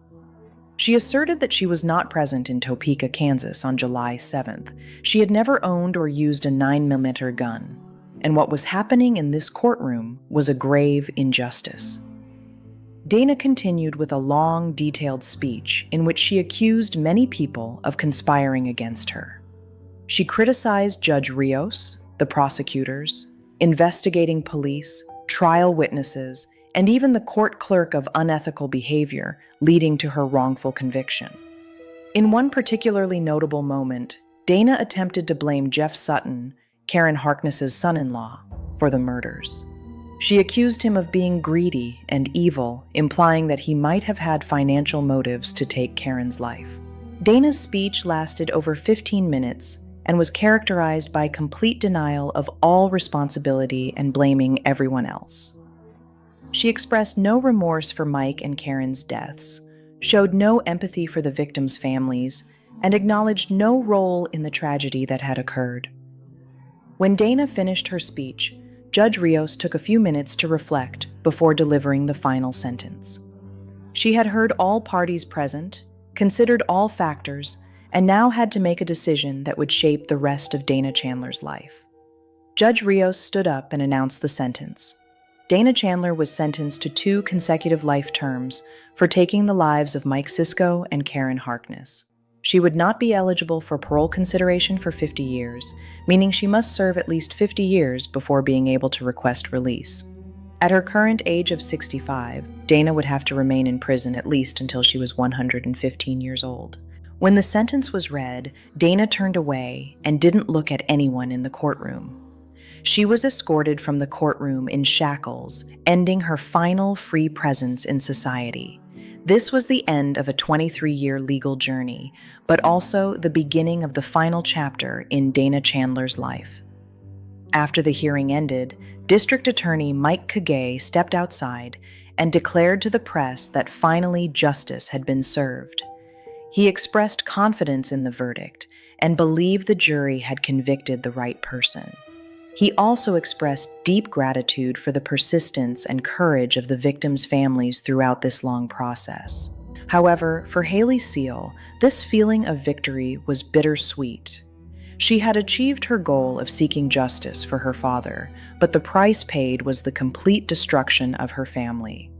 She asserted that she was not present in Topeka, Kansas on July 7th. She had never owned or used a 9mm gun, and what was happening in this courtroom was a grave injustice. Dana continued with a long, detailed speech in which she accused many people of conspiring against her. She criticized Judge Rios, the prosecutors, investigating police, trial witnesses, and even the court clerk of unethical behavior, leading to her wrongful conviction. In one particularly notable moment, Dana attempted to blame Jeff Sutton, Karen Harkness's son-in-law, for the murders. She accused him of being greedy and evil, implying that he might have had financial motives to take Karen's life. Dana's speech lasted over 15 minutes and was characterized by complete denial of all responsibility and blaming everyone else. She expressed no remorse for Mike and Karen's deaths, showed no empathy for the victims' families, and acknowledged no role in the tragedy that had occurred. When Dana finished her speech, Judge Rios took a few minutes to reflect before delivering the final sentence. She had heard all parties present, considered all factors, and now had to make a decision that would shape the rest of Dana Chandler's life. Judge Rios stood up and announced the sentence. Dana Chandler was sentenced to 2 consecutive life terms for taking the lives of Mike Sisco and Karen Harkness. She would not be eligible for parole consideration for 50 years, meaning she must serve at least 50 years before being able to request release. At her current age of 65, Dana would have to remain in prison at least until she was 115 years old. When the sentence was read, Dana turned away and didn't look at anyone in the courtroom. She was escorted from the courtroom in shackles, ending her final free presence in society. This was the end of a 23-year legal journey, but also the beginning of the final chapter in Dana Chandler's life. After the hearing ended, District Attorney Mike Kagay stepped outside and declared to the press that finally justice had been served. He expressed confidence in the verdict and believed the jury had convicted the right person. He also expressed deep gratitude for the persistence and courage of the victims' families throughout this long process. However, for Haley Seal, this feeling of victory was bittersweet. She had achieved her goal of seeking justice for her father, but the price paid was the complete destruction of her family.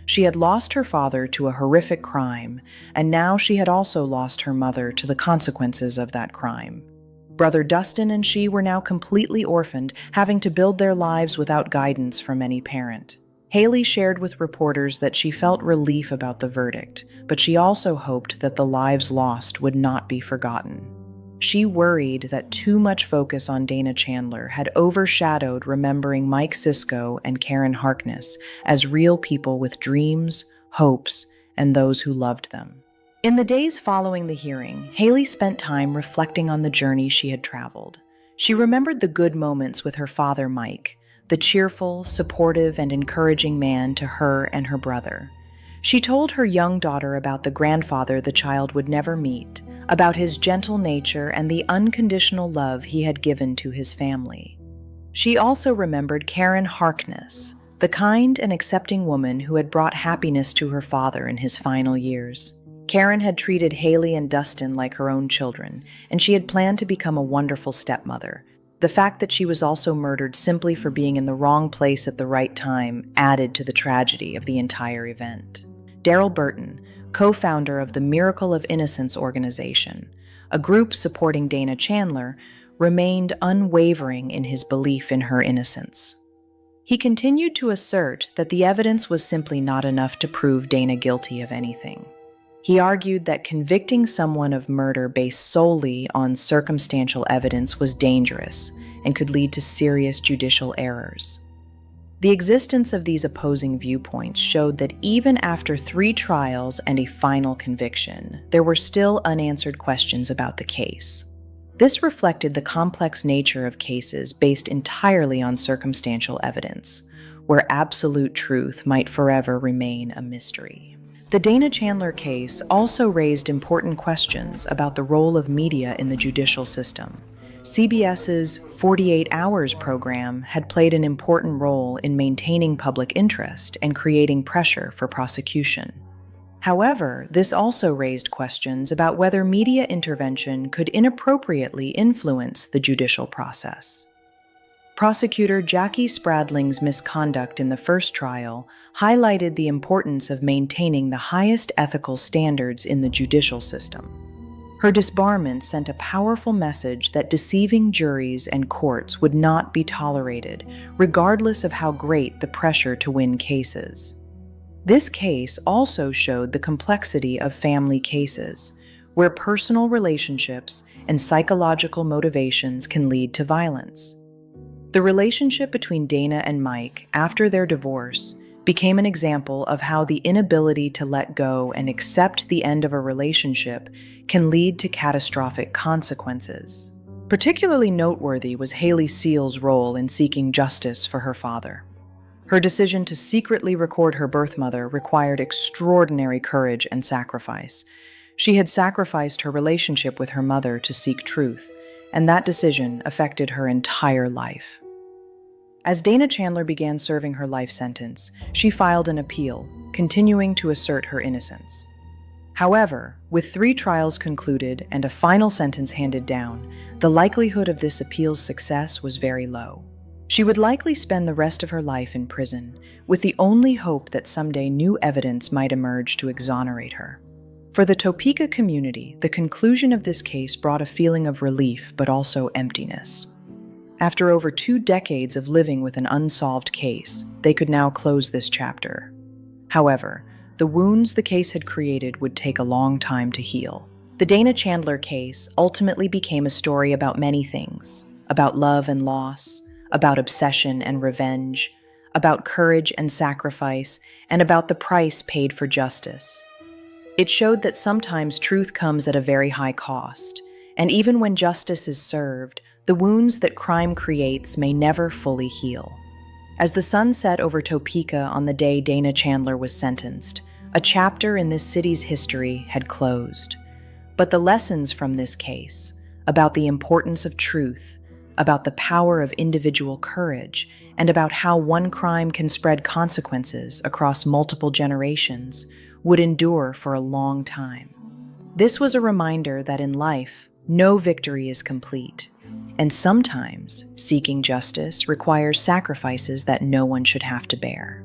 She had lost her father to a horrific crime, and now she had also lost her mother to the consequences of that crime. Brother Dustin and she were now completely orphaned, having to build their lives without guidance from any parent. Haley shared with reporters that she felt relief about the verdict, but she also hoped that the lives lost would not be forgotten. She worried that too much focus on Dana Chandler had overshadowed remembering Mike Sisco and Karen Harkness as real people with dreams, hopes, and those who loved them. In the days following the hearing, Haley spent time reflecting on the journey she had traveled. She remembered the good moments with her father, Mike, the cheerful, supportive, and encouraging man to her and her brother. She told her young daughter about the grandfather the child would never meet, about his gentle nature and the unconditional love he had given to his family. She also remembered Karen Harkness, the kind and accepting woman who had brought happiness to her father in his final years. Karen had treated Haley and Dustin like her own children, and she had planned to become a wonderful stepmother. The fact that she was also murdered simply for being in the wrong place at the right time added to the tragedy of the entire event. Daryl Burton, co-founder of the Miracle of Innocence organization, a group supporting Dana Chandler, remained unwavering in his belief in her innocence. He continued to assert that the evidence was simply not enough to prove Dana guilty of anything. He argued that convicting someone of murder based solely on circumstantial evidence was dangerous, and could lead to serious judicial errors. The existence of these opposing viewpoints showed that even after 3 trials and a final conviction, there were still unanswered questions about the case. This reflected the complex nature of cases based entirely on circumstantial evidence, where absolute truth might forever remain a mystery. The Dana Chandler case also raised important questions about the role of media in the judicial system. CBS's 48 Hours program had played an important role in maintaining public interest and creating pressure for prosecution. However, this also raised questions about whether media intervention could inappropriately influence the judicial process. Prosecutor Jackie Spradling's misconduct in the first trial highlighted the importance of maintaining the highest ethical standards in the judicial system. Her disbarment sent a powerful message that deceiving juries and courts would not be tolerated, regardless of how great the pressure to win cases. This case also showed the complexity of family cases, where personal relationships and psychological motivations can lead to violence. The relationship between Dana and Mike after their divorce became an example of how the inability to let go and accept the end of a relationship can lead to catastrophic consequences. Particularly noteworthy was Haley Seal's role in seeking justice for her father. Her decision to secretly record her birth mother required extraordinary courage and sacrifice. She had sacrificed her relationship with her mother to seek truth, and that decision affected her entire life. As Dana Chandler began serving her life sentence, she filed an appeal, continuing to assert her innocence. However, with 3 trials concluded and a final sentence handed down, the likelihood of this appeal's success was very low. She would likely spend the rest of her life in prison, with the only hope that someday new evidence might emerge to exonerate her. For the Topeka community, the conclusion of this case brought a feeling of relief but also emptiness. After over 2 decades of living with an unsolved case, they could now close this chapter. However, the wounds the case had created would take a long time to heal. The Dana Chandler case ultimately became a story about many things: about love and loss, about obsession and revenge, about courage and sacrifice, and about the price paid for justice. It showed that sometimes truth comes at a very high cost, and even when justice is served, the wounds that crime creates may never fully heal. As the sun set over Topeka on the day Dana Chandler was sentenced, a chapter in this city's history had closed. But the lessons from this case, about the importance of truth, about the power of individual courage, and about how one crime can spread consequences across multiple generations, would endure for a long time. This was a reminder that in life, no victory is complete, and sometimes seeking justice requires sacrifices that no one should have to bear.